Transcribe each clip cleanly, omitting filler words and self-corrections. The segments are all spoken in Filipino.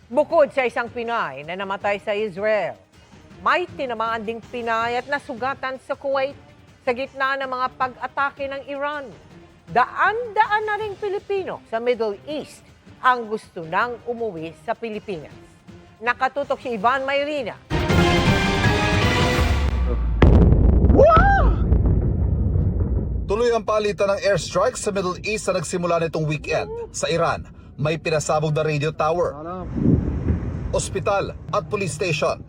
Bukod sa isang Pinay na namatay sa Israel, may tinamaan ding Pinay at nasugatan sa Kuwait sa gitna ng mga pag-atake ng Iran. Daan-daan na ring Pilipino sa Middle East ang gusto nang umuwi sa Pilipinas. Nakatutok si Ivan Mayrina. Tuloy ang palitan ng airstrike sa Middle East na nagsimula nitong weekend. Sa Iran, may pinasabog na radio tower, ospital at police station.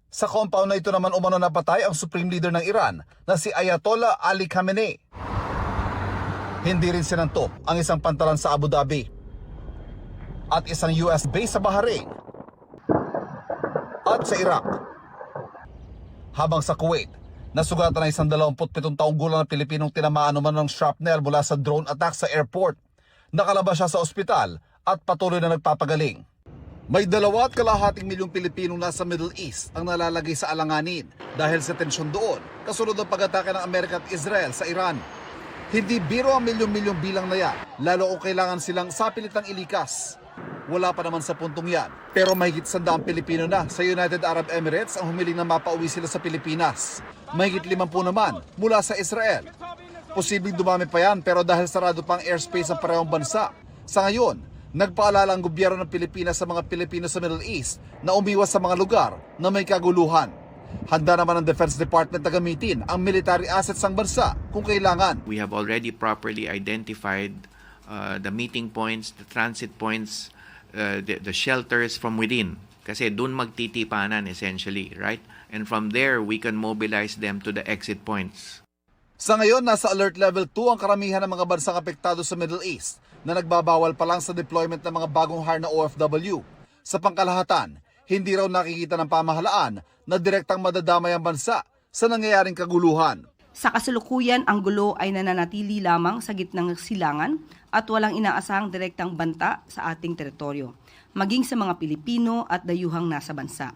Sa compound na ito naman umano napatay ang supreme leader ng Iran na si Ayatollah Ali Khamenei. Hindi rin sinanto ang isang pantalan sa Abu Dhabi at isang US base sa Bahrain at sa Iraq. Habang sa Kuwait, nasugatan na isang 27 taong gulang na Pilipinong tinamaan naman ng shrapnel mula sa drone attack sa airport. Nakalabas siya sa ospital at patuloy na nagpapagaling. May 2.2 milyong Pilipinong nasa Middle East ang nalalagay sa alanganin dahil sa tensyon doon kasunod ng pag-atake ng Amerika at Israel sa Iran. Hindi biro ang milyong-milyong bilang na yan, lalo kung kailangan silang sapilitang ilikas. Wala pa naman sa puntong yan, pero mahigit 100 Pilipino na sa United Arab Emirates ang humiling na mapauwi sila sa Pilipinas. Mahigit 50 naman mula sa Israel. Posibleng dumami pa yan pero dahil sarado pang airspace ang parehong bansa. Sa ngayon, nagpaalala ang gobyerno ng Pilipinas sa mga Pilipino sa Middle East na umiwas sa mga lugar na may kaguluhan. Handa naman ang Defense Department na gamitin ang military assets ng bansa kung kailangan. We have already properly identified the meeting points, the transit points, the shelters from within. Kasi doon magtitipanan essentially, right? And from there, we can mobilize them to the exit points. Sa ngayon, nasa alert level 2 ang karamihan ng mga bansang apektado sa Middle East na nagbabawal pa lang sa deployment ng mga bagong hire na OFW. Sa pangkalahatan, hindi raw nakikita ng pamahalaan na direktang madadamay ang bansa sa nangyayaring kaguluhan. Sa kasalukuyan, ang gulo ay nananatili lamang sa gitnang silangan at walang inaasahang direktang banta sa ating teritoryo, maging sa mga Pilipino at dayuhang nasa bansa.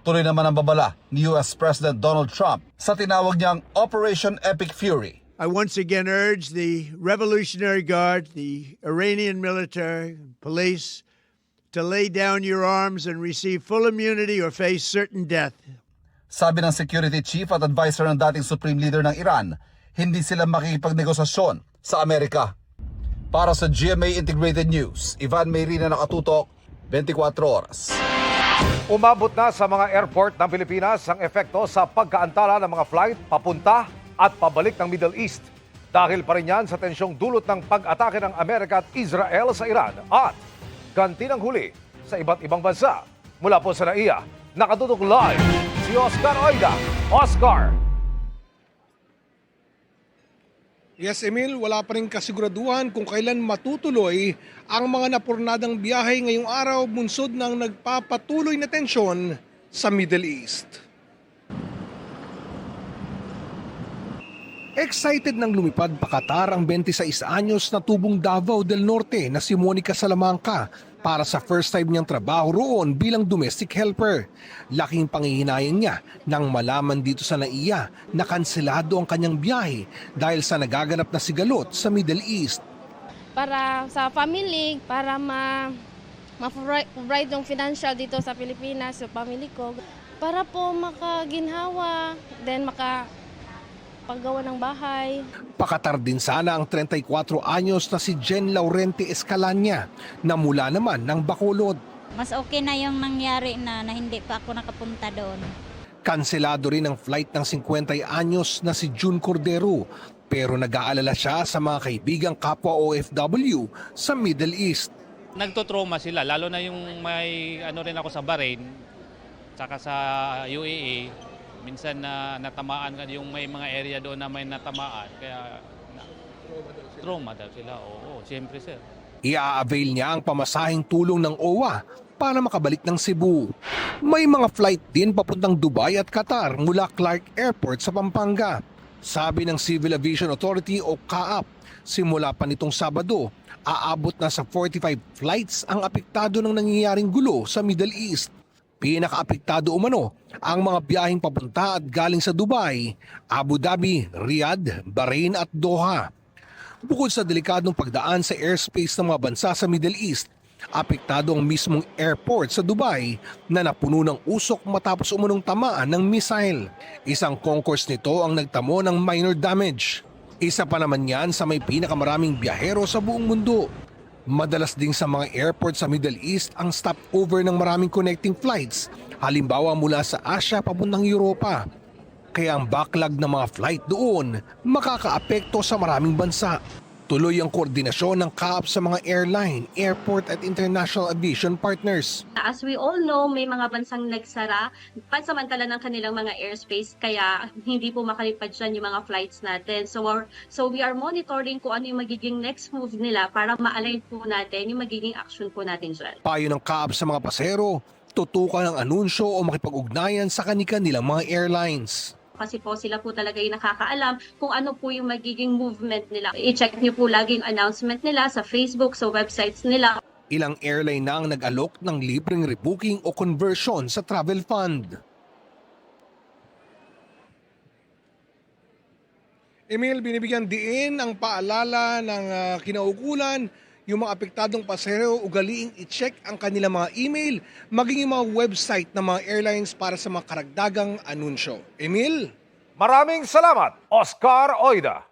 Tuloy naman ang babala ni US President Donald Trump sa tinawag niyang Operation Epic Fury. I once again urge the Revolutionary Guard, the Iranian military, police, to lay down your arms and receive full immunity or face certain death. Sabi ng security chief at advisor ng dating supreme leader ng Iran, hindi sila makikipagnegosasyon sa Amerika. Para sa GMA Integrated News, Ivan Mayrina, nakatutok, 24 oras. Umabot na sa mga airport ng Pilipinas ang epekto sa pagkaantala ng mga flight papunta at pabalik ng Middle East. Dahil pa rin yan sa tensyong dulot ng pag-atake ng Amerika at Israel sa Iran at ganti ng huli sa iba't ibang bansa. Mula po sa NAIA, nakatutok live si Oscar Oida. Oscar! Yes, Emil, wala pa rin kasiguraduhan kung kailan matutuloy ang mga napurnadang biyahe ngayong araw bunsod ng nagpapatuloy na tensyon sa Middle East. Excited nang lumipad pa Qatar ang 26 anyos na tubong Davao del Norte na si Monica Salamanca para sa first time niyang trabaho roon bilang domestic helper. Laking panghihinayang niya nang malaman dito sa NAIA na kanselado ang kanyang biyahe dahil sa nagaganap na sigalot sa Middle East. Para sa family, para ma-provide yung financial dito sa Pilipinas, sa family ko, para po makaginhawa, then paggawa ng bahay. Pakatar din sana ang 34 anyos na si Jen Laurente Escalanya na mula naman ng Bacolod. Mas okay na yung nangyari na hindi pa ako nakapunta doon. Kanselado rin ang flight ng 50 anyos na si June Cordero pero nag-aalala siya sa mga kaibigang kapwa OFW sa Middle East. Nagtotrauma sila, lalo na yung may rin ako sa Bahrain, saka sa UAE. Minsan na natamaan yung may mga area doon na may natamaan. Kaya trauma daw sila. Oo, siyempre sir. Ia-avail niya ang pamasahing tulong ng OWA para makabalik ng Cebu. May mga flight din papuntang Dubai at Qatar mula Clark Airport sa Pampanga. Sabi ng Civil Aviation Authority o CAAP, simula pa nitong Sabado, aabot na sa 45 flights ang apektado ng nangyayaring gulo sa Middle East. Pinakaapektado umano ang mga biyaheng papunta at galing sa Dubai, Abu Dhabi, Riyadh, Bahrain at Doha. Bukod sa delikadong pagdaan sa airspace ng mga bansa sa Middle East, Apektado ang mismong airport sa Dubai na napuno ng usok matapos umunong tamaan ng missile. Isang concourse nito ang nagtamo ng minor damage. Isa pa naman yan sa may pinakamaraming biyahero sa buong mundo. Madalas ding sa mga airport sa Middle East ang stopover ng maraming connecting flights, halimbawa mula sa Asia papuntang Europa. Kaya ang backlog ng mga flight doon makakaapekto sa maraming bansa. Tuloy ang koordinasyon ng CAAP sa mga airline, airport at international aviation partners. As we all know, may mga bansang nagsara pansamantala ng kanilang mga airspace kaya hindi po makalipad dyan yung mga flights natin. So we are monitoring kung ano yung magiging next move nila para ma-align po natin yung magiging action po natin dyan. Payo ng CAAP sa mga pasahero, tutukan ng anunsyo o makipag-ugnayan sa kanilang mga airlines. Kasi po sila po talaga yung nakakaalam kung ano po yung magiging movement nila. I-check niyo po lagi yung announcement nila sa Facebook, sa websites nila. Ilang airline na ang nag-alok ng libreng rebooking o conversion sa travel fund. Emil, binibigyan diin ang paalala ng kinaukulan yung mga apektadong pasahero ugaliing i-check ang kanilang mga email, maging yung mga website ng mga airlines para sa mga karagdagang anunsyo. Emil? Maraming salamat, Oscar Oida.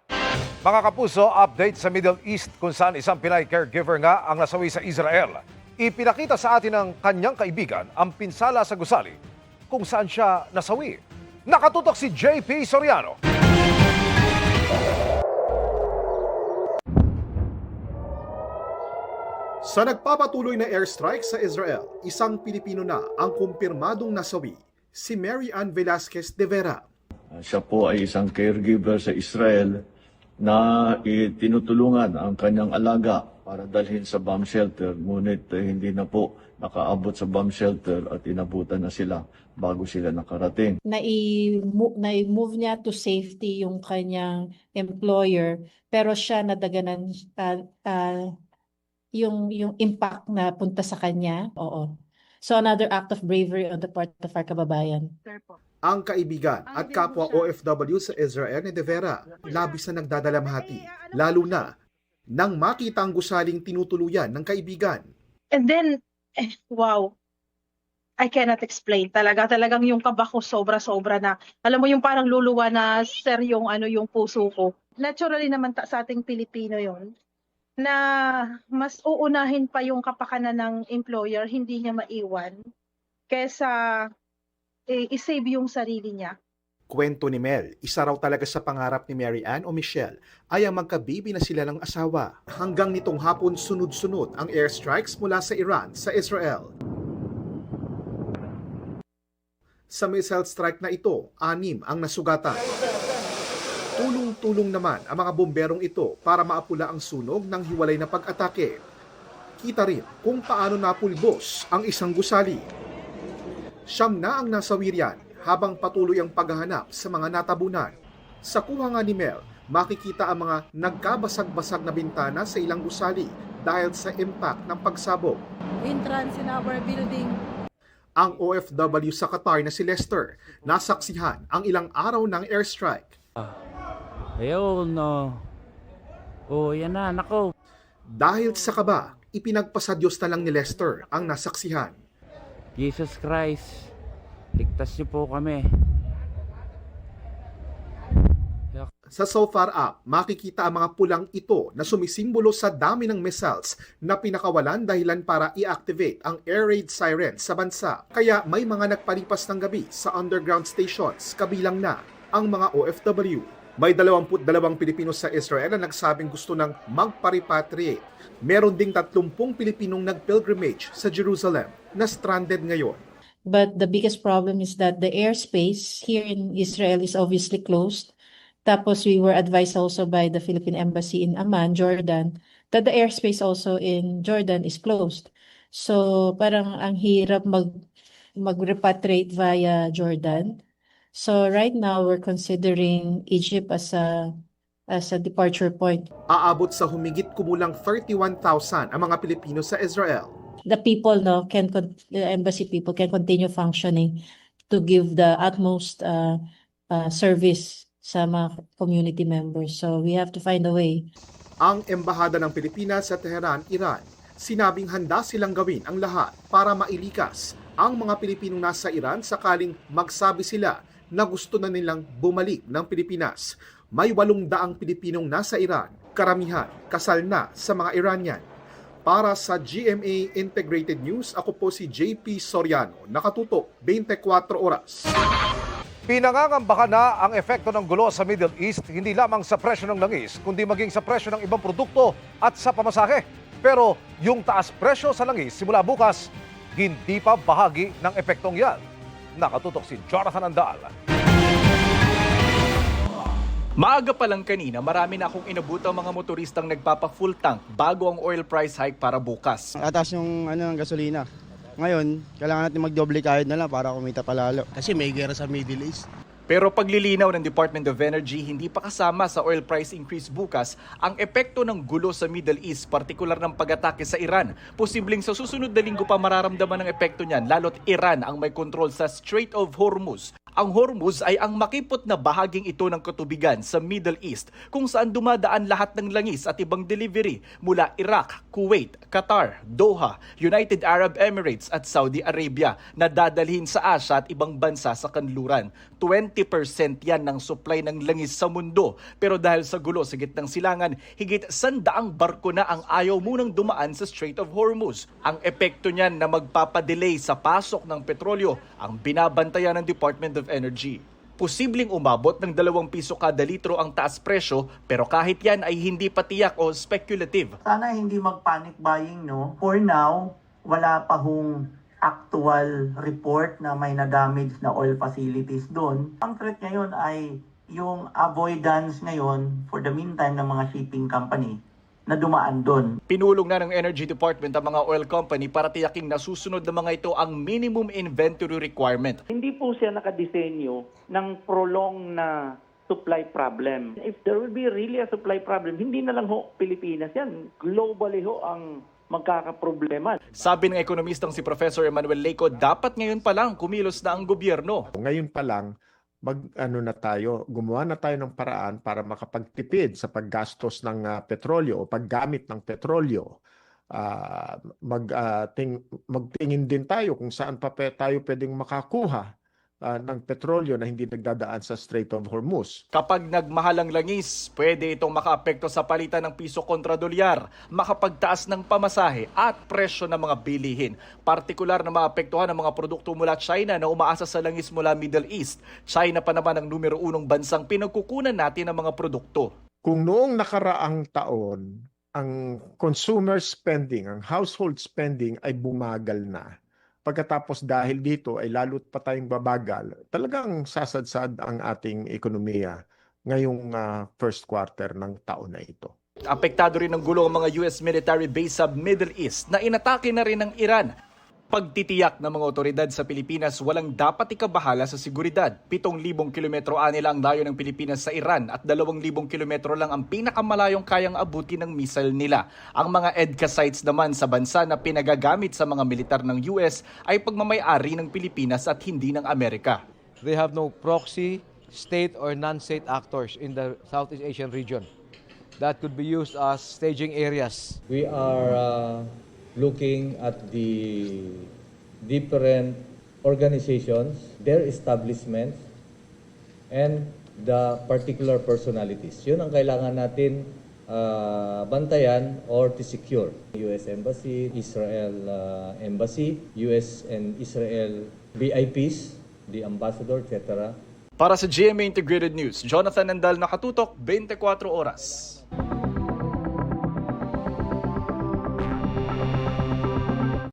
Mga kapuso, update sa Middle East kung saan isang Pinay caregiver nga ang nasawi sa Israel. Ipinakita sa atin ng kanyang kaibigan ang pinsala sa gusali kung saan siya nasawi. Nakatutok si JP Soriano. Sa nagpapatuloy na airstrike sa Israel, isang Pilipino na ang kumpirmadong nasawi, si Mary Ann Velasquez de Vera. Siya po ay isang caregiver sa Israel na tinutulungan ang kanyang alaga para dalhin sa bomb shelter. Ngunit hindi na po nakaabot sa bomb shelter at inabutan na sila bago sila nakarating. Na-move niya to safety yung kanyang employer pero siya nadaganan yung impact na punta sa kanya. Oo. So another act of bravery on the part of our kababayan. Ang kaibigan at kapwa OFW sa Israel ni De Vera, labis na nagdadalamhati, lalo na nang makita ang gusaling tinutuluyan ng kaibigan. And then, wow, I cannot explain. Talagang yung kaba ko sobra-sobra na. Alam mo yung parang luluwa na sir yung puso ko. Naturally naman sa ating Pilipino yon na mas uunahin pa yung kapakanan ng employer, hindi niya maiwan, kaysa i-save yung sarili niya. Kwento ni Mel, isa raw talaga sa pangarap ni Mary Ann o Michelle ay ang magkabibi na sila ng asawa. Hanggang nitong hapon sunod-sunod ang airstrikes mula sa Iran sa Israel. Sa missile strike na ito, 6 ang nasugatan. Tulong-tulong naman ang mga bomberong ito para maapula ang sunog ng hiwalay na pag-atake. Kita rin kung paano napulbos ang isang gusali. 9 na ang nasawi riyan habang patuloy ang paghahanap sa mga natabunan. Sa kuha nga ni Mel, makikita ang mga nagkabasag-basag na bintana sa ilang gusali dahil sa impact ng pagsabog. Entrance in our building. Ang OFW sa Qatar na si Lester, nasaksihan ang ilang araw ng airstrike. Ayun, no. Oh, yan na, nako. Dahil sa kaba, ipinagpasa Diyos na lang ni Lester ang nasaksihan. Jesus Christ, ligtas niyo po kami. Sa SOFAR app, makikita ang mga pulang ito na sumisimbolo sa dami ng missiles na pinakawalan dahilan para i-activate ang air raid siren sa bansa. Kaya may mga nagpalipas ng gabi sa underground stations, kabilang na ang mga OFW. May 22 Pilipino sa Israel na nagsabing gusto ng magpa-repatriate. Meron ding 30 Pilipinong nag-pilgrimage sa Jerusalem na stranded ngayon. But the biggest problem is that the airspace here in Israel is obviously closed. Tapos we were advised also by the Philippine Embassy in Amman, Jordan, that the airspace also in Jordan is closed. So parang ang hirap mag-repatriate via Jordan. So right now we're considering Egypt as a departure point. Aabot sa humigit kumulang 31,000 ang mga Pilipino sa Israel. The people the embassy people can continue functioning to give the utmost service sa mga community members. So we have to find a way. Ang Embahada ng Pilipinas sa Tehran, Iran, Sinabing handa silang gawin ang lahat para mailikas ang mga Pilipinong nasa Iran sakaling magsabi sila na gusto na nilang bumalik ng Pilipinas. May 800 Pilipinong nasa Iran, karamihan kasal na sa mga Iranian. Para sa GMA Integrated News, ako po si JP Soriano, nakatutok 24 oras. Pinangangambahan na ang epekto ng gulo sa Middle East hindi lamang sa presyo ng langis, kundi maging sa presyo ng ibang produkto at sa pamasahe. Pero yung taas presyo sa langis simula bukas, hindi pa bahagi ng epektong yan. Nakatutok si Jonathan Andal. Maaga pa lang kanina, marami na akong inabutang mga motoristang nagpapa-full tank bago ang oil price hike para bukas. Atas yung ng gasolina. Ngayon, kailangan natin magdoble kahit na lang para kumita palalo. Kasi may gera sa Middle East. Pero paglilinaw ng Department of Energy, hindi pa kasama sa oil price increase bukas ang epekto ng gulo sa Middle East, partikular ng pag-atake sa Iran. Posibleng sa susunod na linggo pa mararamdaman ng epekto niyan, lalo't Iran ang may kontrol sa Strait of Hormuz. Ang Hormuz ay ang makipot na bahaging ito ng katubigan sa Middle East kung saan dumadaan lahat ng langis at ibang delivery mula Iraq, Kuwait, Qatar, Doha, United Arab Emirates at Saudi Arabia na dadalhin sa Asia at ibang bansa sa kanluran. 20% yan ng supply ng langis sa mundo. Pero dahil sa gulo sa gitnang silangan, higit 100 barko na ang ayaw munang dumaan sa Strait of Hormuz. Ang epekto niyan na magpapadelay sa pasok ng petrolyo ang binabantayan ng Department of Energy. Posibleng umabot ng 2 piso kada litro ang taas presyo, pero kahit yan ay hindi pa tiyak o speculative. Sana hindi mag-panic buying, no? For now, wala pa hong actual report na may na-damage na oil facilities doon. Ang threat ngayon ay yung avoidance ngayon for the meantime ng mga shipping company na dumaan doon. Pinulong na ng Energy Department ang mga oil company para tiyaking nasusunod ng mga ito ang minimum inventory requirement. Hindi po siya nakadesenyo ng prolong na supply problem. If there will be really a supply problem, hindi na lang ho Pilipinas yan. Globally ho ang magkakaproblema. Sabi ng ekonomistang si Professor Emmanuel Leco, dapat ngayon pa lang kumilos na ang gobyerno. Ngayon pa lang, gumawa na tayo ng paraan para makapagtipid sa paggastos ng petrolyo o paggamit ng petrolyo. Magtingin din tayo kung saan pa tayo pwedeng makakuha ng petrolyo na hindi nagdadaan sa Strait of Hormuz. Kapag nagmahal ang langis, pwede itong makaapekto sa palitan ng piso kontra dolyar, makapagtaas ng pamasahe at presyo ng mga bilihin. Partikular na maapektuhan ang mga produkto mula China na umaasa sa langis mula Middle East. China pa naman ang numero 1 bansang pinagkukunan natin ng mga produkto. Kung noong nakaraang taon, ang consumer spending, ang household spending ay bumagal na. Pagkatapos dahil dito ay lalo't pa tayong babagal, talagang sasadsad ang ating ekonomiya ngayong first quarter ng taon na ito. Apektado rin ng gulo ang mga US military base sa Middle East na inatake na rin ng Iran. Pagtitiyak ng mga otoridad sa Pilipinas, walang dapat ikabahala sa seguridad. 7,000 kilometro anila ang layo ng Pilipinas sa Iran at 2,000 kilometro lang ang pinakamalayong kayang abuti ng missile nila. Ang mga EDCA sites naman sa bansa na pinagagamit sa mga militar ng US ay pagmamay-ari ng Pilipinas at hindi ng Amerika. They have no proxy, state or non-state actors in the Southeast Asian region that could be used as staging areas. We are looking at the different organizations, their establishments, and the particular personalities. Yun ang kailangan natin bantayan or to secure. US Embassy, Israel Embassy, US and Israel VIPs, the ambassador, etc. Para sa GMA Integrated News, Jonathan Andal, nakatutok 24 oras.